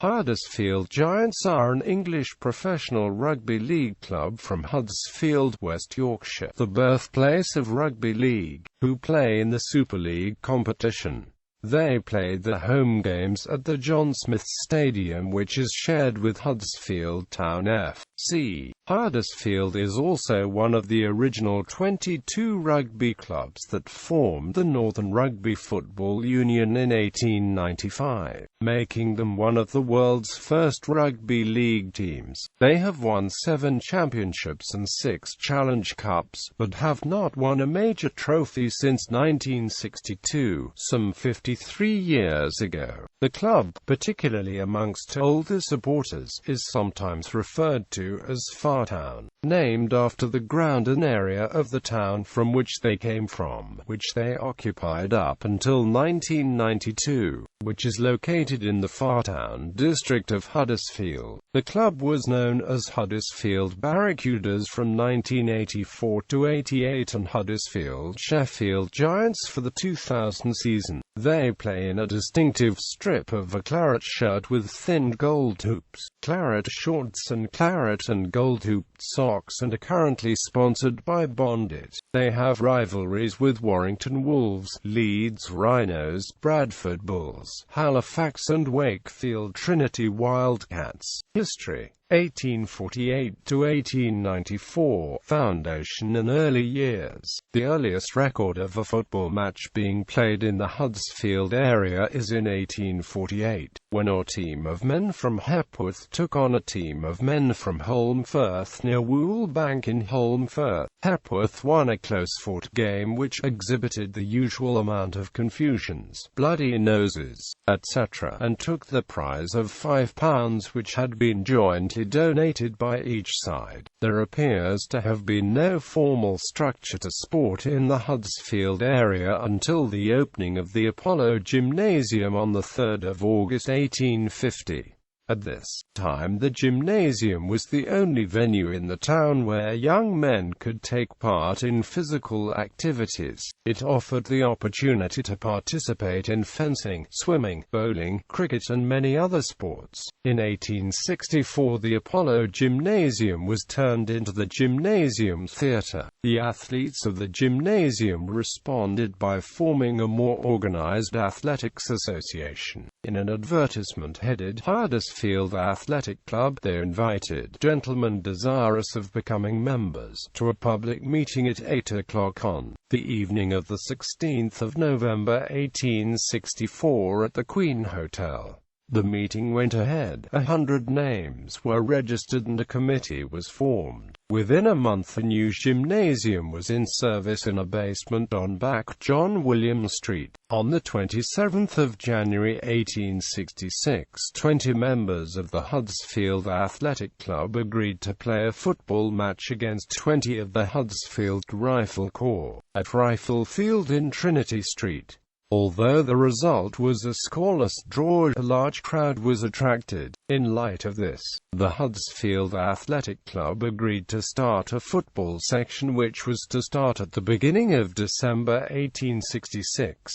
Huddersfield Giants are an English professional rugby league club from Huddersfield, West Yorkshire, the birthplace of rugby league, who play in the Super League competition. They played their home games at the John Smith Stadium, which is shared with Huddersfield Town F.C. Huddersfield is also one of the original 22 rugby clubs that formed the Northern Rugby Football Union in 1895, making them one of the world's first rugby league teams. They have won 7 championships and 6 Challenge Cups, but have not won a major trophy since 1962, some 53 years ago. The club, particularly amongst older supporters, is sometimes referred to as Far Town, named after the ground and area of the town from which they came from, which they occupied up until 1992, which is located in the Far Town district of Huddersfield. The club was known as Huddersfield Barracudas from 1984 to 88 and Huddersfield Sheffield Giants for the 2000 season. They play in a distinctive strip of a claret shirt with thin gold hoops, claret shorts and claret and gold hooped socks, and are currently sponsored by Bondit. They have rivalries with Warrington Wolves, Leeds Rhinos, Bradford Bulls, Halifax and Wakefield Trinity Wildcats. History: 1848 to 1894. Foundation and early years. The earliest record of a football match being played in the Huddersfield area is in 1848, when a team of men from Hepworth took on a team of men from Holmfirth near Woolbank in Holmfirth. Hepworth won a close-fought game which exhibited the usual amount of confusions, bloody noses, etc., and took the prize of £5, which had been jointly donated by each side. There appears to have been no formal structure to sport in the Huddersfield area until the opening of the Apollo Gymnasium on 3 August 1850. At this time the gymnasium was the only venue in the town where young men could take part in physical activities. It offered the opportunity to participate in fencing, swimming, bowling, cricket and many other sports. In 1864 the Apollo Gymnasium was turned into the Gymnasium Theatre. The athletes of the gymnasium responded by forming a more organized athletics association. In an advertisement headed Huddersfield Athletic Club, they invited gentlemen desirous of becoming members to a public meeting at 8 o'clock on the evening of the 16th of November 1864 at the Queen Hotel. The meeting went ahead. 100 names were registered and a committee was formed. Within a month a new gymnasium was in service in a basement on Back John William Street. On the 27th of January 1866, 20 members of the Huddersfield Athletic Club agreed to play a football match against 20 of the Huddersfield Rifle Corps, at Rifle Field in Trinity Street. Although the result was a scoreless draw, a large crowd was attracted. In light of this, the Huddersfield Athletic Club agreed to start a football section which was to start at the beginning of December 1866.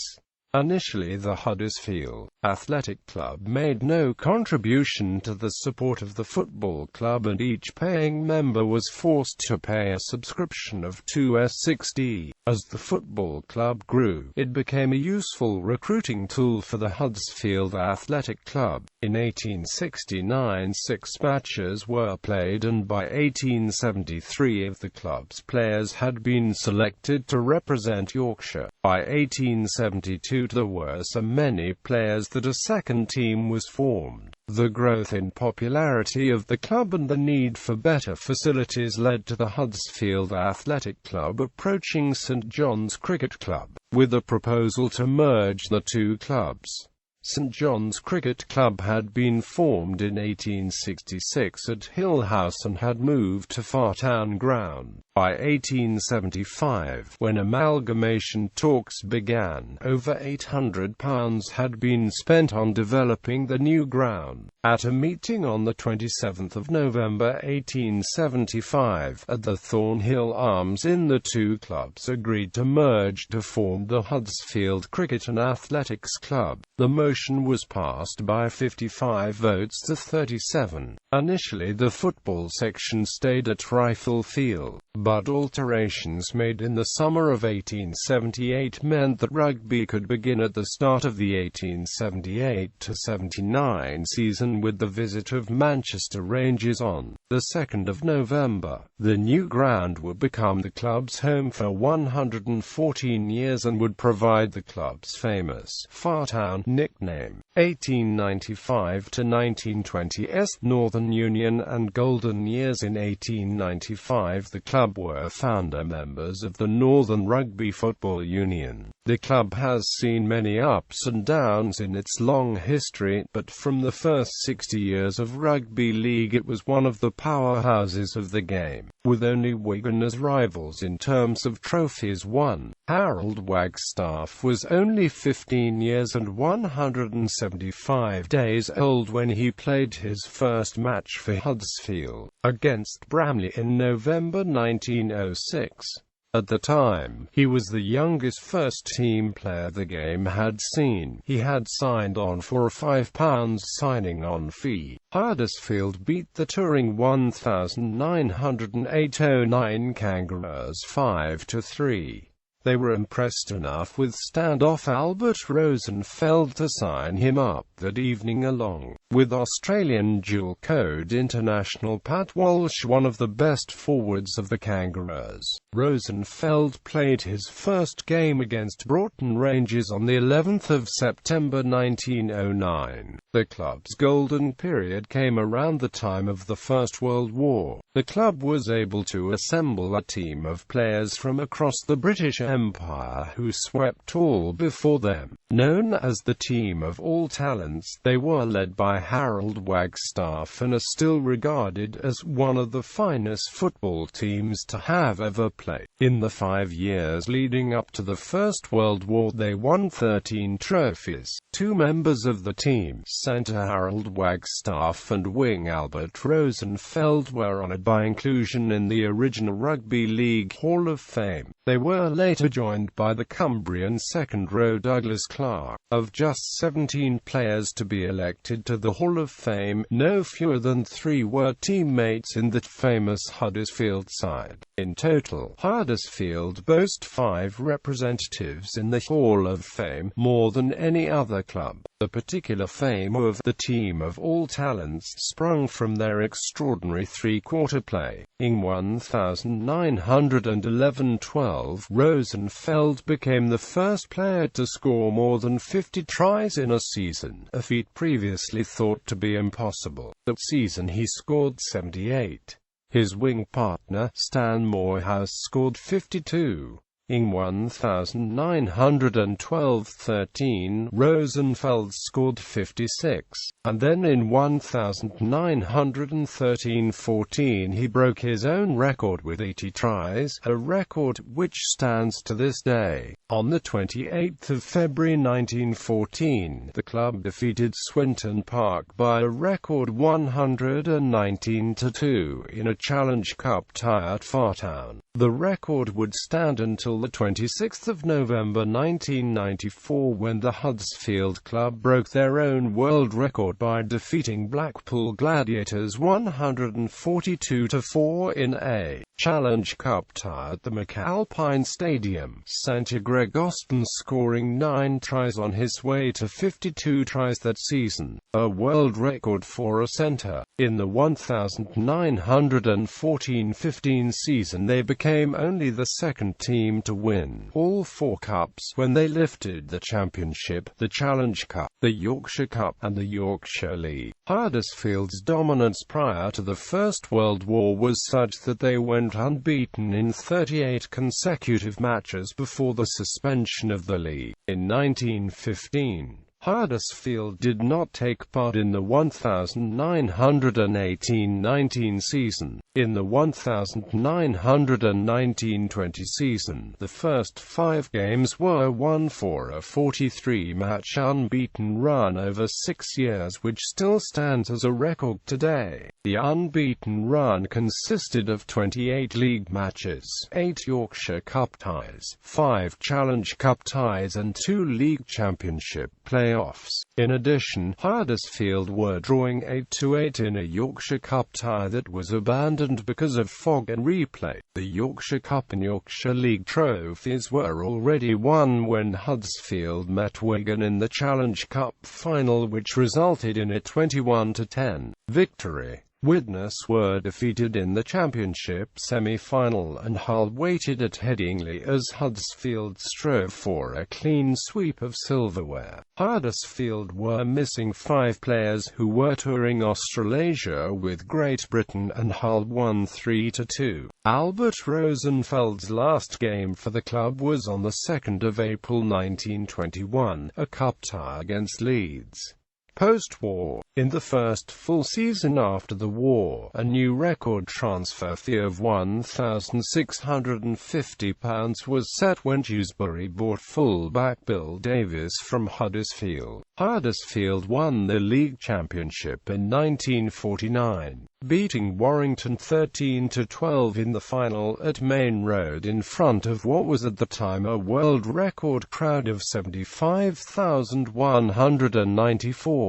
Initially the Huddersfield Athletic Club made no contribution to the support of the football club, and each paying member was forced to pay a subscription of £2.60. As the football club grew, it became a useful recruiting tool for the Huddersfield Athletic Club. In 1869 6 matches were played, and by 1873 of the club's players had been selected to represent Yorkshire. By 1872 there were so many players that a second team was formed. The growth in popularity of the club and the need for better facilities led to the Huddersfield Athletic Club approaching St John's Cricket Club with a proposal to merge the two clubs. St John's Cricket Club had been formed in 1866 at Hill House and had moved to Far Town Ground. By 1875, when amalgamation talks began, over £800 had been spent on developing the new ground. At a meeting on the 27th of November 1875, at the Thornhill Arms Inn, the two clubs agreed to merge to form the Huddersfield Cricket and Athletics Club. The motion was passed by 55 votes to 37. Initially the football section stayed at Rifle Field, but alterations made in the summer of 1878 meant that rugby could begin at the start of the 1878-79 season with the visit of Manchester Rangers on the 2nd of November. The new ground would become the club's home for 114 years and would provide the club's famous Fartown nickname. 1895-1920's Northern Union and Golden Years. In 1895 the club were founder members of the Northern Rugby Football Union. The club has seen many ups and downs in its long history, but from the first 60 years of rugby league it was one of the powerhouses of the game, with only Wigan as rivals in terms of trophies won. Harold Wagstaff was only 15 years and 175 days old when he played his first match for Huddersfield, against Bramley in November 1906. At the time, he was the youngest first-team player the game had seen. He had signed on for a £5 signing-on fee. Huddersfield beat the touring 1908-09 Kangaroos 5-3. They were impressed enough with standoff Albert Rosenfeld to sign him up that evening along with Australian dual-code international Pat Walsh, one of the best forwards of the Kangaroos. Rosenfeld played his first game against Broughton Rangers on the 11th of September 1909. The club's golden period came around the time of the First World War. The club was able to assemble a team of players from across the British Empire who swept all before them. Known as the team of all talents, they were led by Harold Wagstaff and are still regarded as one of the finest football teams to have ever played. In the 5 years leading up to the First World War, they won 13 trophies. Two members of the team, centre Harold Wagstaff and wing Albert Rosenfeld, were honoured by inclusion in the original Rugby League Hall of Fame. They were later joined by the Cumbrian second row Douglas Clark. Of just 17 players to be elected to the Hall of Fame, no fewer than 3 were teammates in the famous Huddersfield side. In total, Huddersfield boast 5 representatives in the Hall of Fame, more than any other club. The particular fame of the team of all talents sprung from their extraordinary three-quarter play. In 1911-12, Rosenfeld became the first player to score more than 50 tries in a season, a feat previously thought to be impossible. That season he scored 78. His wing partner, Stan Morehouse, scored 52. In 1912-13, Rosenfeld scored 56, and then in 1913-14 he broke his own record with 80 tries, a record which stands to this day. On the 28th of February 1914, the club defeated Swinton Park by a record 119-2 in a Challenge Cup tie at Fartown. The record would stand until the 26th of November 1994, when the Huddersfield club broke their own world record by defeating Blackpool Gladiators 142-4 in a Challenge Cup tie at the McAlpine Stadium. Santi Greg Austin scoring 9 tries on his way to 52 tries that season, a world record for a centre. In the 1914-15 season they became only the second team to win all 4 cups when they lifted the championship, the Challenge Cup, the Yorkshire Cup, and the Yorkshire League. Huddersfield's dominance prior to the First World War was such that they went unbeaten in 38 consecutive matches before the suspension of the league. In 1915, Huddersfield did not take part in the 1918-19 season. In the 1919-20 season, the first 5 games were won for a 43-match unbeaten run over 6 years, which still stands as a record today. The unbeaten run consisted of 28 league matches, 8 Yorkshire Cup ties, 5 Challenge Cup ties and 2 League Championship playoffs. In addition, Huddersfield were drawing 8-8 in a Yorkshire Cup tie that was abandoned because of fog and replay. The Yorkshire Cup and Yorkshire League trophies were already won when Huddersfield met Wigan in the Challenge Cup final, which resulted in a 21-10 victory. Widnes were defeated in the Championship semi-final, and Hull waited at Headingley as Huddersfield strove for a clean sweep of silverware. Huddersfield were missing 5 players who were touring Australasia with Great Britain, and Hull won 3-2. Albert Rosenfeld's last game for the club was on the 2nd of April 1921, a cup tie against Leeds. Post-war, in the first full season after the war, a new record transfer fee of £1,650 was set when Dewsbury bought full-back Bill Davis from Huddersfield. Huddersfield won the league championship in 1949, beating Warrington 13-12 in the final at Main Road in front of what was at the time a world record crowd of 75,194.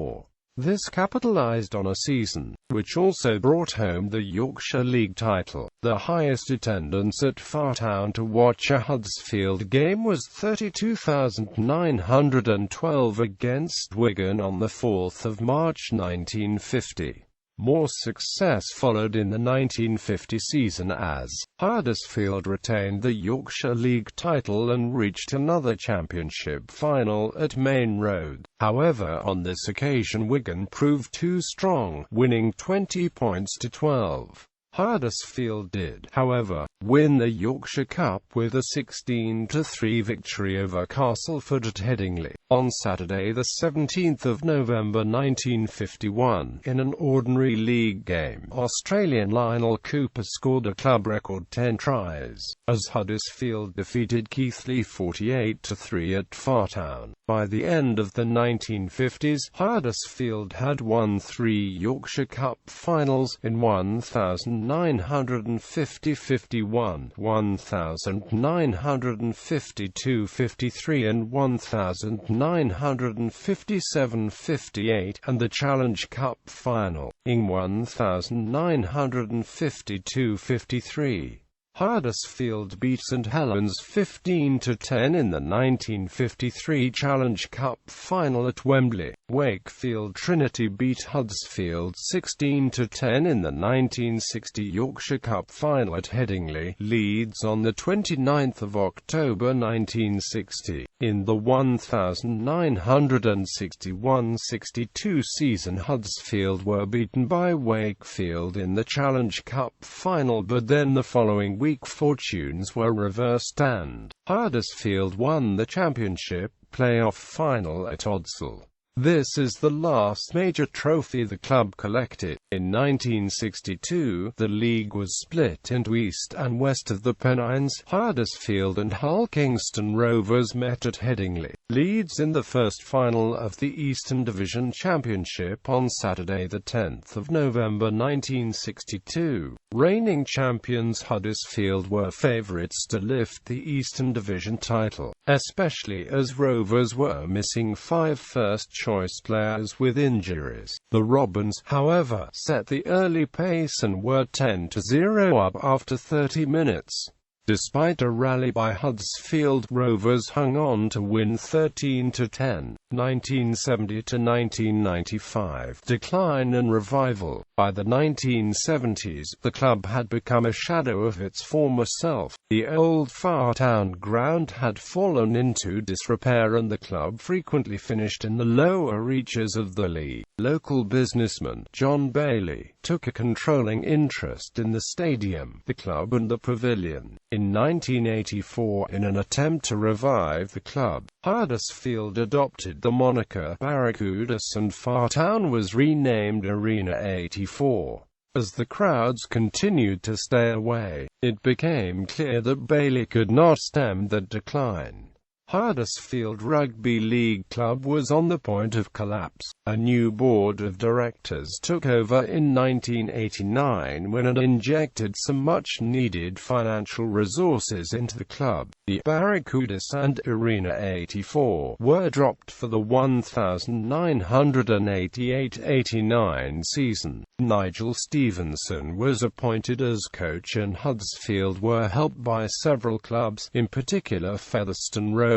This capitalized on a season, which also brought home the Yorkshire League title. The highest attendance at Fartown to watch a Huddersfield game was 32,912 against Wigan on the 4th of March 1950. More success followed in the 1950 season as Huddersfield retained the Yorkshire League title and reached another championship final at Main Road. However, on this occasion Wigan proved too strong, winning 20 points to 12. Huddersfield did, however, win the Yorkshire Cup with a 16-3 victory over Castleford at Headingley on Saturday the 17th of November 1951. In an ordinary league game, Australian Lionel Cooper scored a club record 10 tries, as Huddersfield defeated Keighley 48-3 at Fartown. By the end of the 1950s, Huddersfield had won 3 Yorkshire Cup finals in 1950-51, 1952-53 and 1957-58, and the Challenge Cup final in 1952-53. Huddersfield beat St Helens 15-10 in the 1953 Challenge Cup final at Wembley. Wakefield Trinity beat Huddersfield 16-10 in the 1960 Yorkshire Cup final at Headingley. Leeds on the 29th of October 1960. In the 1961-62 season, Huddersfield were beaten by Wakefield in the Challenge Cup final, but then the following week fortunes were reversed and Huddersfield won the championship playoff final at Odsal. This is the last major trophy the club collected. In 1962, the league was split into east and west of the Pennines. Huddersfield and Hull Kingston Rovers met at Headingley. Leeds in the first final of the Eastern Division Championship on Saturday the 10th of November 1962. Reigning champions Huddersfield were favourites to lift the Eastern Division title, especially as Rovers were missing 5 first-choice players with injuries. The Robins, however, set the early pace and were 10-0 up after 30 minutes. Despite a rally by Huddersfield, Rovers hung on to win 13-10. 1970-1995 decline and revival. By the 1970s, the club had become a shadow of its former self. The old Fartown ground had fallen into disrepair and the club frequently finished in the lower reaches of the league. Local businessman John Bailey took a controlling interest in the stadium, the club and the pavilion. In 1984, in an attempt to revive the club, Huddersfield adopted the moniker Barracudas and Far Town was renamed Arena 84. As the crowds continued to stay away, it became clear that Bailey could not stem the decline. Huddersfield Rugby League Club was on the point of collapse. A new board of directors took over in 1989 when it injected some much-needed financial resources into the club. The Barracudas and Arena 84 were dropped for the 1988-89 season. Nigel Stevenson was appointed as coach and Huddersfield were helped by several clubs, in particular Featherstone Rovers,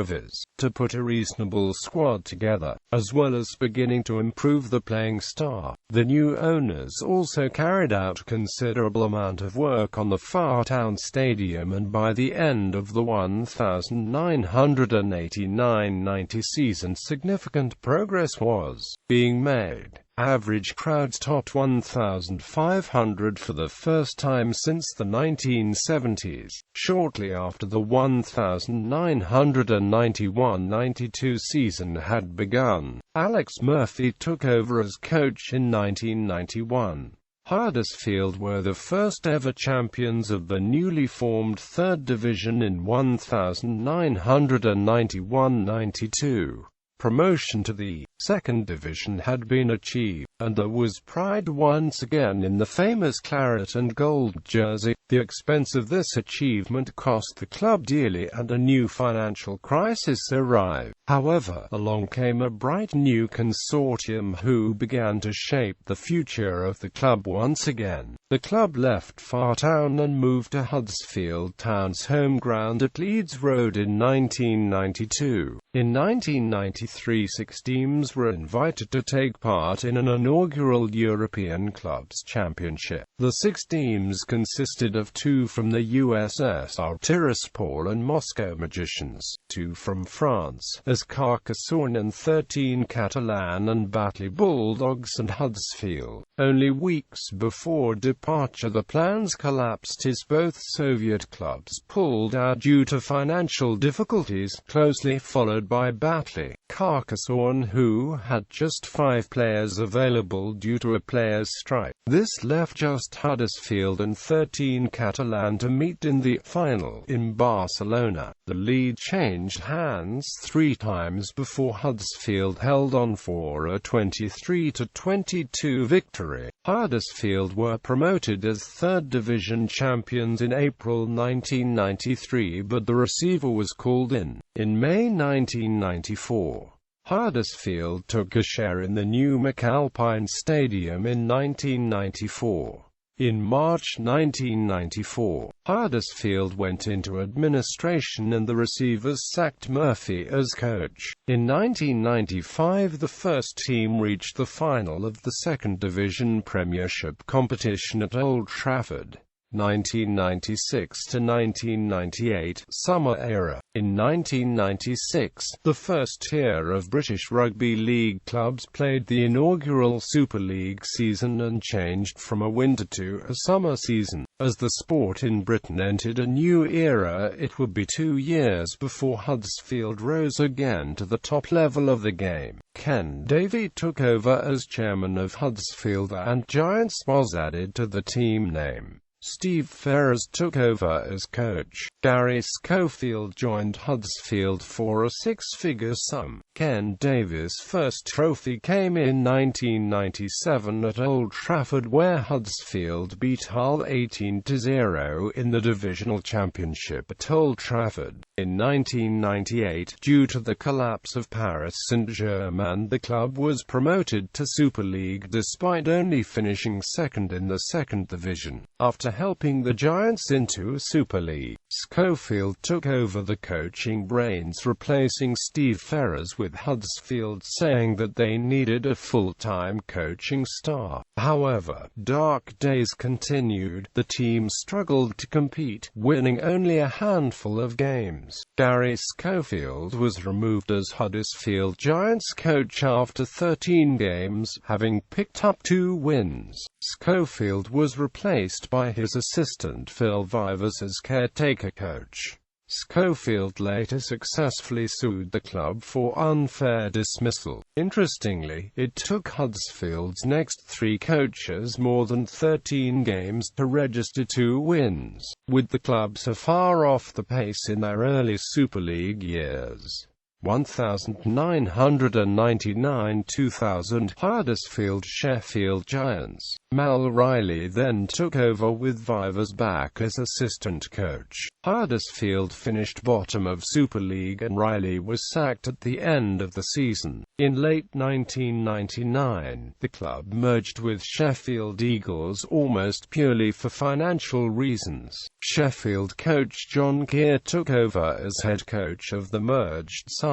to put a reasonable squad together, as well as beginning to improve the playing staff. The new owners also carried out a considerable amount of work on the Far Town Stadium, and by the end of the 1989-90 season significant progress was being made. Average crowds topped 1,500 for the first time since the 1970s. Shortly after the 1991-92 season had begun, Alex Murphy took over as coach in 1991. Huddersfield were the first ever champions of the newly formed third division in 1991-92. Promotion to the second division had been achieved, and there was pride once again in the famous claret and gold jersey. The expense of this achievement cost the club dearly, and a new financial crisis arrived. However, along came a bright new consortium who began to shape the future of the club once again. The club left Far Town and moved to Huddersfield Town's home ground at Leeds Road in 1992. In 1993, 6 teams were invited to take part in an inaugural European Clubs Championship. The 6 teams consisted of 2 from the USSR, Tiraspol and Moscow Magicians, 2 from France, as Carcassonne, and 13 Catalan and Batley Bulldogs and Huddersfield. Only weeks before departure the plans collapsed as both Soviet clubs pulled out due to financial difficulties, closely followed by Batley. Carcassonne, who had just 5 players available due to a players' strike. This left just Huddersfield and 13 Catalan to meet in the final in Barcelona. The lead changed hands 3 times before Huddersfield held on for a 23-22 victory. Huddersfield were promoted as third division champions in April 1993, but the receiver was called in May 1994. Huddersfield took a share in the new McAlpine Stadium in 1994. In March 1994, Huddersfield went into administration and the receivers sacked Murphy as coach. In 1995, the first team reached the final of the second division Premiership competition at Old Trafford. 1996 to 1998 summer era. In 1996, the first tier of British Rugby League clubs played the inaugural Super League season and changed from a winter to a summer season. As the sport in Britain entered a new era, it would be 2 years before Huddersfield rose again to the top level of the game. Ken Davey took over as chairman of Huddersfield and Giants was added to the team name. Steve Ferrers took over as coach. Gary Schofield joined Huddersfield for a 6-figure sum. Ken Davies' first trophy came in 1997 at Old Trafford, where Huddersfield beat Hull 18-0 in the divisional championship at Old Trafford. In 1998, due to the collapse of Paris Saint-Germain, the club was promoted to Super League despite only finishing second in the second division. After helping the Giants into Super League, Schofield took over the coaching reins, replacing Steve Ferrers with Huddersfield, saying that they needed a full-time coaching staff. However, dark days continued. The team struggled to compete, winning only a handful of games. Gary Schofield was removed as Huddersfield Giants coach after 13 games, having picked up 2 wins. Schofield was replaced by his assistant Phil Vivers as caretaker coach. Schofield later successfully sued the club for unfair dismissal. Interestingly, it took Huddersfield's next 3 coaches more than 13 games to register 2 wins, with the club so far off the pace in their early Super League years. 1999-2000 Huddersfield Sheffield Giants. Mal Riley then took over with Vivers back as assistant coach. Huddersfield finished bottom of Super League and Riley was sacked at the end of the season. In late 1999, the club merged with Sheffield Eagles almost purely for financial reasons. Sheffield coach John Keir took over as head coach of the merged side.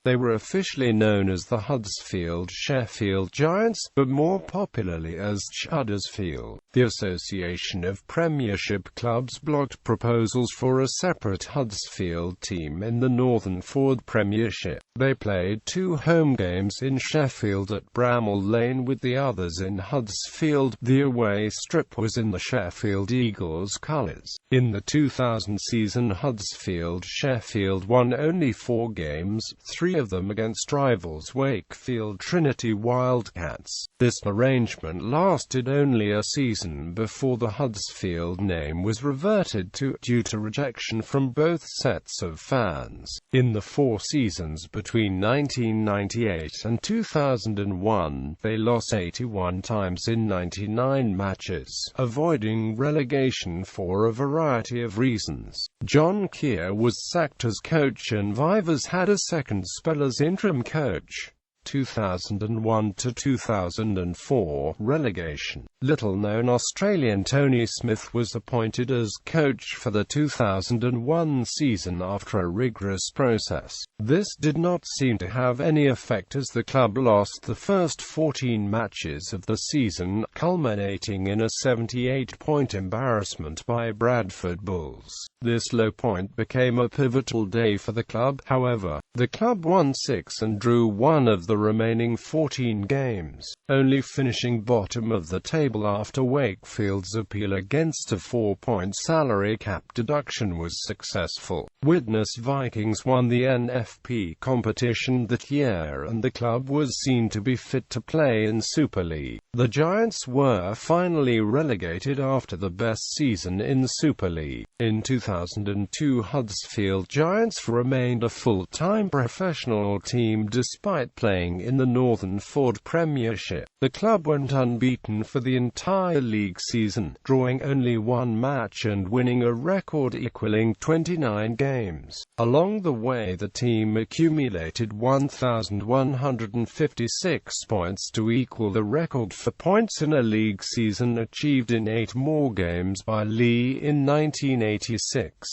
They were officially known as the Huddersfield Sheffield Giants, but more popularly as Huddersfield. The Association of Premiership Clubs blocked proposals for a separate Huddersfield team in the Northern Ford Premiership. They played 2 home games in Sheffield at Bramall Lane with the others in Huddersfield. The away strip was in the Sheffield Eagles colours. In the 2000 season, Huddersfield Sheffield won only 4 games, 3 of them against rivals Wakefield Trinity Wildcats. This arrangement lasted only a season before the Huddersfield name was reverted to, due to rejection from both sets of fans. In the 4 seasons between 1998 and 2001, they lost 81 times in 99 matches, avoiding relegation for a variety of reasons. John Keir was sacked as coach and Vivers had a second spell as interim coach. 2001 to 2004 relegation. Little-known Australian Tony Smith was appointed as coach for the 2001 season after a rigorous process. This did not seem to have any effect as the club lost the first 14 matches of the season, culminating in a 78-point embarrassment by Bradford Bulls. This low point became a pivotal day for the club. However, the club won 6 and drew 1 of the remaining 14 games, only finishing bottom of the table after Wakefield's appeal against a 4-point salary cap deduction was successful. Widnes Vikings won the NFP competition that year and the club was seen to be fit to play in Super League. The Giants were finally relegated after the best season in Super League. In 2002, Huddersfield Giants remained a full-time professional team despite playing in the Northern Ford Premiership. The club went unbeaten for the entire league season, drawing only 1 match and winning a record equaling 29 games. Along the way, the team accumulated 1,156 points to equal the record for points in a league season achieved in 8 more games by Lee in 1986.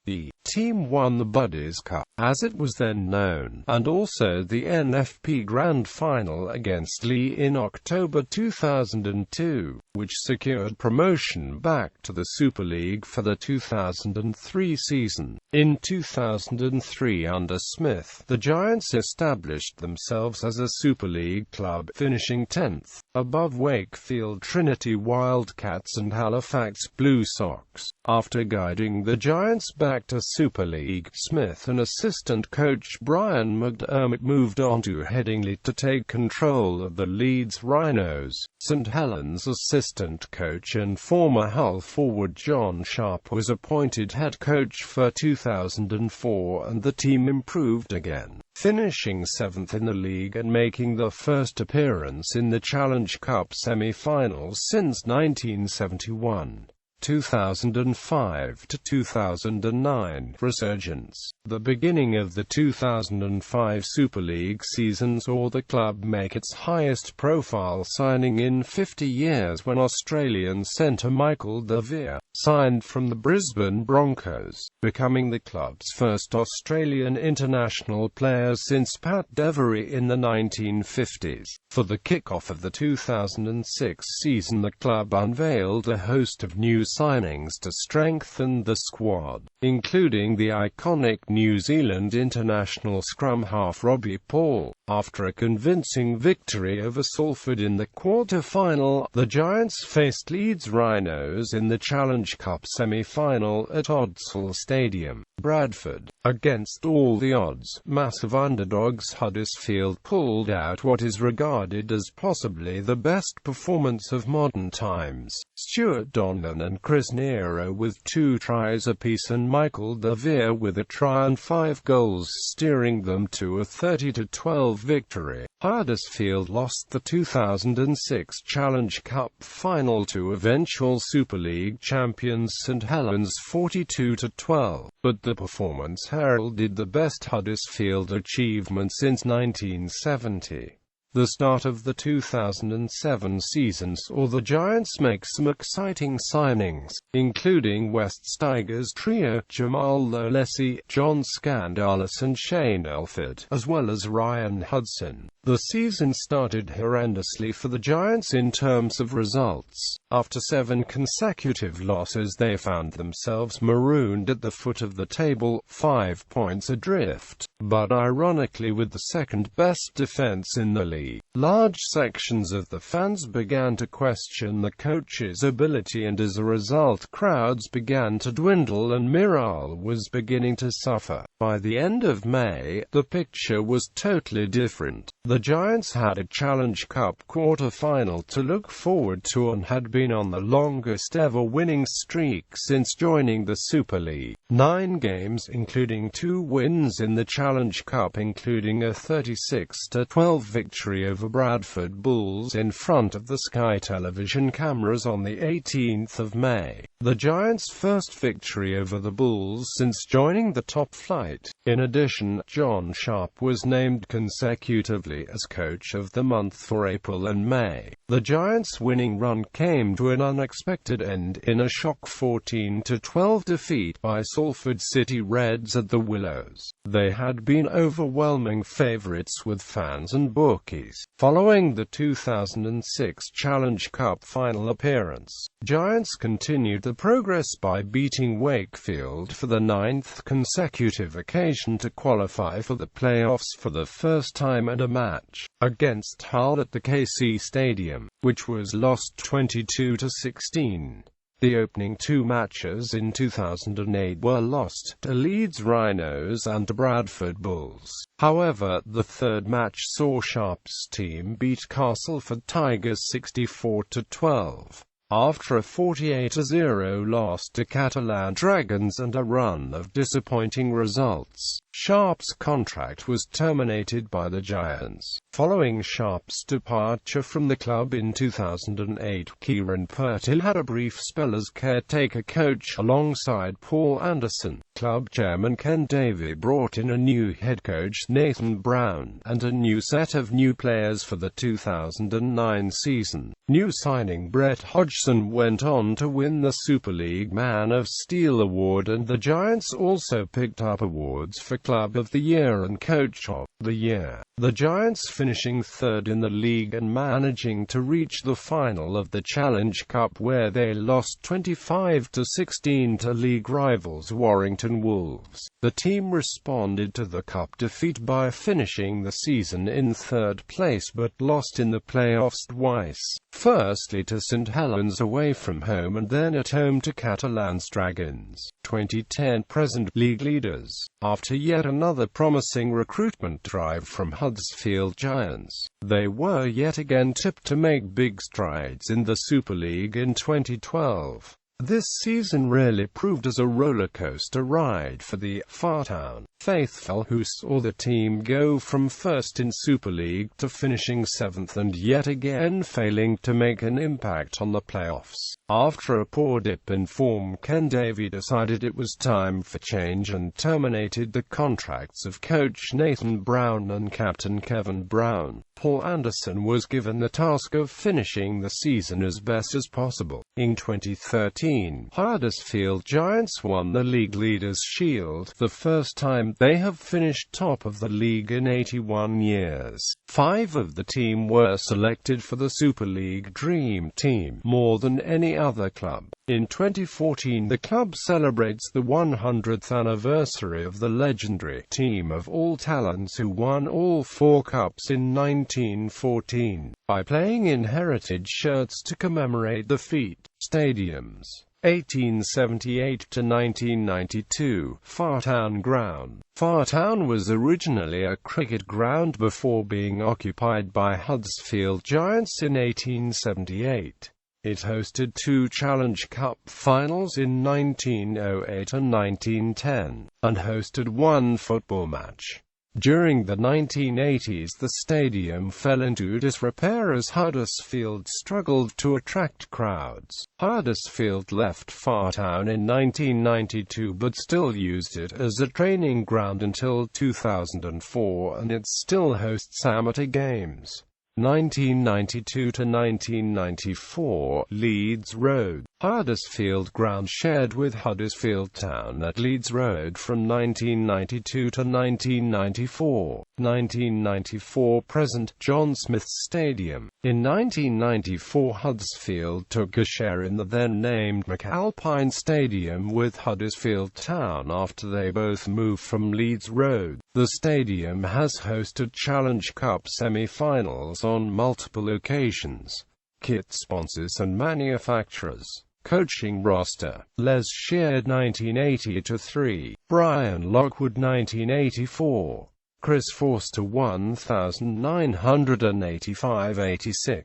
The team won the Buddies Cup, as it was then known, and also the NFP Grand Final against Lee in October 2002, which secured promotion back to the Super League for the 2003 season. In 2003 under Smith, the Giants established themselves as a Super League club, finishing 10th, above Wakefield Trinity Wildcats and Halifax Blue Sox. After guiding the Giants back to Super League, Smith and assistant coach Brian McDermott moved on to Headingley to take control of the Leeds Rhinos. St Helens assistant coach and former Hull forward John Sharp was appointed head coach for 2004 and the team improved again, finishing 7th in the league and making the first appearance in the Challenge Cup semi-finals since 1971. 2005 to 2009 resurgence. The beginning of the 2005 Super League season saw the club make its highest profile signing in 50 years when Australian centre Michael De Vere signed from the Brisbane Broncos, becoming the club's first Australian international player since Pat Devery in the 1950s. For the kick-off of the 2006 season, the club unveiled a host of new signings to strengthen the squad, including the iconic New Zealand international scrum half Robbie Paul. After a convincing victory over Salford in the quarter-final, the Giants faced Leeds Rhinos in the Challenge Cup semi-final at Huddersfield Stadium, Bradford. Against all the odds, massive underdogs Huddersfield pulled out what is regarded as possibly the best performance of modern times. Stuart Donlan and Chris Nero with 2 tries apiece, and Michael De Vere with a try and 5 goals, steering them to a 30-12 victory. Huddersfield lost the 2006 Challenge Cup final to eventual Super League champions St Helens 42-12, but the performance heralded the best Huddersfield achievement since 1970. The start of the 2007 season saw the Giants make some exciting signings, including West Tigers trio Jamal Lolesi, John Skandalis and Shane Elford, as well as Ryan Hudson. The season started horrendously for the Giants in terms of results. After 7 consecutive losses, they found themselves marooned at the foot of the table, 5 points adrift, but ironically with the second-best defense in the league. Large sections of the fans began to question the coach's ability, and as a result, crowds began to dwindle and morale was beginning to suffer. By the end of May, the picture was totally different. The Giants had a Challenge Cup quarter-final to look forward to and had been on the longest ever winning streak since joining the Super League. 9 games, including 2 wins in the Challenge Cup, including a 36-12 victory over Bradford Bulls in front of the Sky television cameras on the 18th of May. The Giants' first victory over the Bulls since joining the top flight. In addition, John Sharp was named consecutively as Coach of the Month for April and May. The Giants' winning run came to an unexpected end in a shock 14-12 defeat by Salford City Reds at the Willows. They had been overwhelming favourites with fans and bookies. Following the 2006 Challenge Cup final appearance, Giants continued the progress by beating Wakefield for the 9th consecutive occasion to qualify for the playoffs for the first time, and a match against Hull at the KC Stadium, which was lost 22-16. The opening 2 matches in 2008 were lost to Leeds Rhinos and to Bradford Bulls. However, the third match saw Sharp's team beat Castleford Tigers 64-12. After a 48-0 loss to Catalan Dragons and a run of disappointing results, Sharp's contract was terminated by the Giants. Following Sharp's departure from the club in 2008, Kieran Purtill had a brief spell as caretaker coach alongside Paul Anderson. Club chairman Ken Davey brought in a new head coach, Nathan Brown, and a new set of new players for the 2009 season. New signing Brett Hodgson went on to win the Super League Man of Steel award, and the Giants also picked up awards for Club of the Year and Coach of the Year. The Giants finishing 3rd in the league and managing to reach the final of the Challenge Cup, where they lost 25-16 to league rivals Warrington Wolves. The team responded to the cup defeat by finishing the season in 3rd place, but lost in the playoffs twice. Firstly to St Helens away from home, and then at home to Catalan Dragons. 2010 present league leaders. After yet another promising recruitment drive from Huddersfield Giants, they were yet again tipped to make big strides in the Super League in 2012. This season really proved as a rollercoaster ride for the Fartown faithful, who saw the team go from first in Super League to finishing 7th and yet again failing to make an impact on the playoffs. After a poor dip in form, Ken Davey decided it was time for change and terminated the contracts of coach Nathan Brown and captain Kevin Brown. Paul Anderson was given the task of finishing the season as best as possible. In 2013, Huddersfield Giants won the League Leaders' Shield, the first time they have finished top of the league in 81 years. 5 of the team were selected for the Super League Dream Team, more than any other club. In 2014, the club celebrates the 100th anniversary of the legendary team of all talents who won all 4 cups in 1914, by playing in heritage shirts to commemorate the feat. Stadiums: 1878 to 1992, Fartown Ground. Fartown was originally a cricket ground before being occupied by Huddersfield Giants in 1878. It hosted 2 Challenge Cup finals in 1908 and 1910, and hosted 1 football match. During the 1980s, the stadium fell into disrepair as Huddersfield struggled to attract crowds. Huddersfield left Fartown in 1992 but still used it as a training ground until 2004, and it still hosts amateur games. 1992 to 1994, Leeds Road. Huddersfield Ground shared with Huddersfield Town at Leeds Road from 1992 to 1994. 1994 present, John Smith Stadium. In 1994, Huddersfield took a share in the then-named McAlpine Stadium with Huddersfield Town after they both moved from Leeds Road. The stadium has hosted Challenge Cup semi-finals on multiple occasions. Kit sponsors and manufacturers. Coaching roster: Les Sheard 1980-3, Brian Lockwood 1984, Chris Forster 1985-86,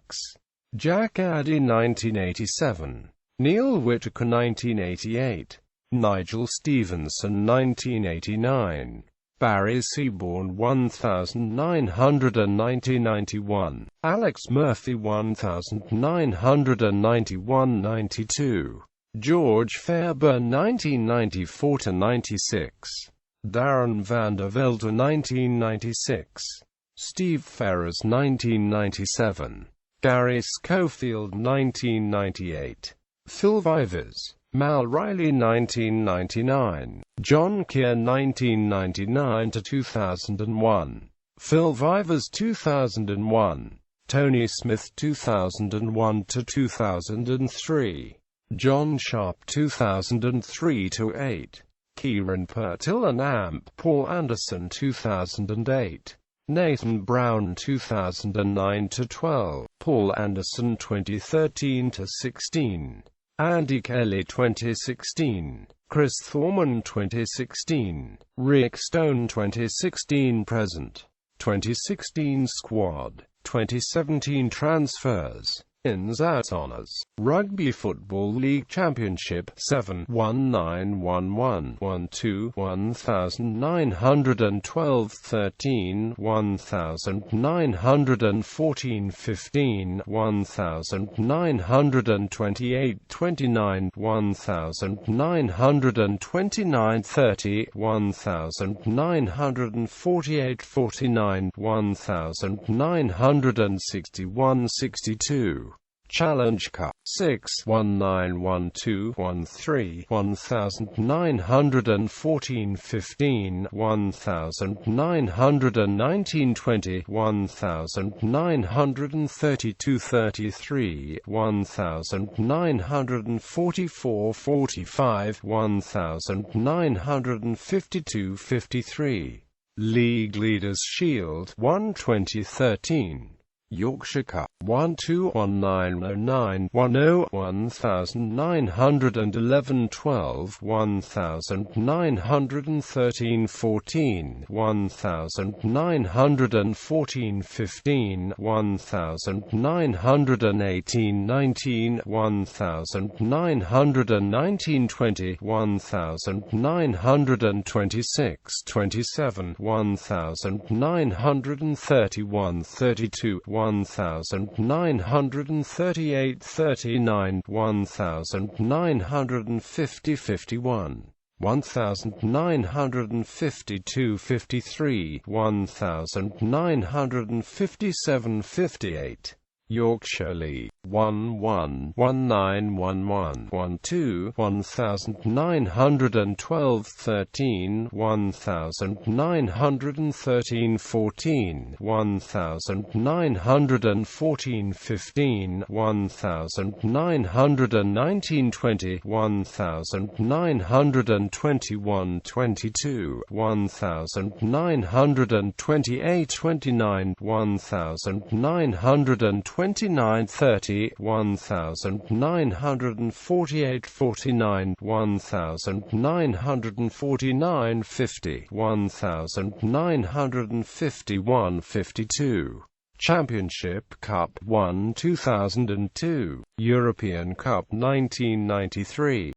Jack Addy 1987, Neil Whittaker 1988, Nigel Stevenson 1989, Barry Seaborn 1990-91, Alex Murphy 1991-92, George Fairburn 1994-96, Darren van der Velde 1996, Steve Ferrers 1997, Gary Schofield 1998, Phil Vivers, Mal Riley 1999, John Keir 1999-2001, Phil Vivers 2001, Tony Smith 2001-2003, John Sharp 2003-8, Kieran Purtill and Amp Paul Anderson 2008, Nathan Brown 2009-12, Paul Anderson 2013-16, Andy Kelly 2016, Chris Thorman 2016, Rick Stone 2016 present, 2016 squad, 2017 transfers, ins outs honours, Rugby Football League Championship 7-1911-12 1912-13 1914-15 1928-29 1929-30 1948-49 1961-62 Challenge Cup 6-1912-13 1914-15 1919-20 1932-33 1944-45 1952-53 League Leaders' Shield 1 2013 Yorkshire Cup 1-2-1909-10 1911-12 1913-14 1914-15 1918-19 1919-20 1926-27 1931-32 1938-39 1950-51 1952-53, 1957-58. Yorkshire League 1-1, 1911, 1-2, 1912-13, 1913-14, 1914-15, 1919-20, 1921-22, 1928-29, 1929-30, 1948-49, 1949-50, 1951-52. Championship Cup 1 2002, European Cup 1993.